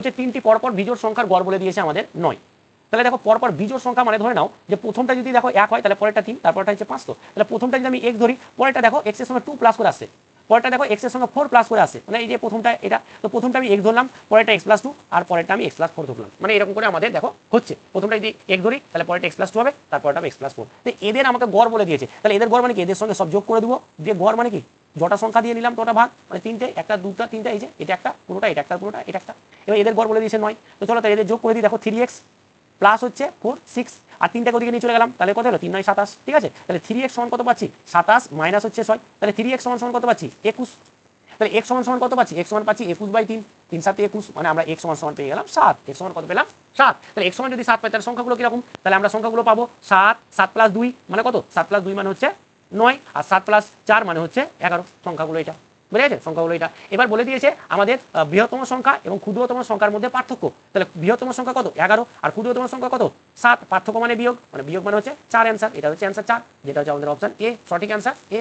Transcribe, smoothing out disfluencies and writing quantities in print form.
হচ্ছে তিনটি পরপর বিজোড় সংখ্যার গড় বলে দিয়েছে আমাদের 9। তাহলে দেখো পরপর বিজোড় সংখ্যা মানে ধরে নাও যে প্রথমটা যদি দেখো 1 হয় তাহলে পরেরটা 3, তারপরটা হচ্ছে 5। তো তাহলে প্রথমটা যদি আমি x ধরি, পরেরটা দেখো x এর সঙ্গে 2 প্লাস করে আসছে, পরেরটা দেখো x এর সঙ্গে 4 প্লাস করে আসে, মানে এই যে প্রথমটা এটা, তো প্রথমটা আমি x ধরলাম, পরেরটা x + 2 আর পরেরটা আমি x + 4 ধরলাম, মানে এরকম করে আমাদের দেখো হচ্ছে প্রথমটা যদি x ধরি তাহলে পরেরটা x + 2 হবে, তারপরটা আমি x + 4। তো এদের আমাকে গড় বলে দিয়েছে, তাহলে এদের গড় মানে কি, এদের সঙ্গে সব যোগ করে দেবো, দিয়ে গড় মানে কি যটা সংখ্যা দিয়ে নিলাম তটা ভাগ, মানে তিনটে, একটা দুটা তিনটা, এই যে এটা একটা পুরোটা, এটা একটা পুরোটা, এটা একটা। এবার এদের গড় বলে দিয়েছে 9। তো চলো তাহলে এদের যোগ করে দিই, দেখো 3x প্লাস হচ্ছে 4 6 আর তিনটাকে ওদিকে নিয়ে চলে গেলাম, তাহলে কত হলো 3 9 27, ঠিক আছে। তাহলে 3x সমান কত পাচ্ছি 27 মাইনাস হচ্ছে 6, তাহলে 3x সমান কত পাচ্ছি 21। তাহলে x সমান কত পাচ্ছি, x সমান পাচ্ছি 21/3, 3 7 21, মানে আমরা x সমান পেয়ে গেলাম 7। x সমান কত পেলাম 7। তাহলে x সমান যদি 7 পাই তাহলে সংখ্যাগুলো কিরকম, তাহলে আমরা সংখ্যাগুলো পাবো 7 7 + 2 মানে কত, 7 + 2 মানে হচ্ছে 9, আর 7 + 4 মানে হচ্ছে 11। সংখ্যাগুলো এটা বুঝে গেছে, সংখ্যাগুলো এটা। এবার বলে দিয়েছে আমাদের বৃহত্তম সংখ্যা এবং ক্ষুদ্রতম সংখ্যার মধ্যে পার্থক্য। তাহলে বৃহত্তম সংখ্যা কত 11 আর ক্ষুদ্রতম সংখ্যা কত 7, পার্থক্য মানে বিয়োগ, মানে বিয়োগ মানে হচ্ছে 4 অ্যান্সার, এটা হচ্ছে অ্যান্সার 4, যেটা হচ্ছে আমাদের অপশন এ সঠিক অ্যান্সার এ।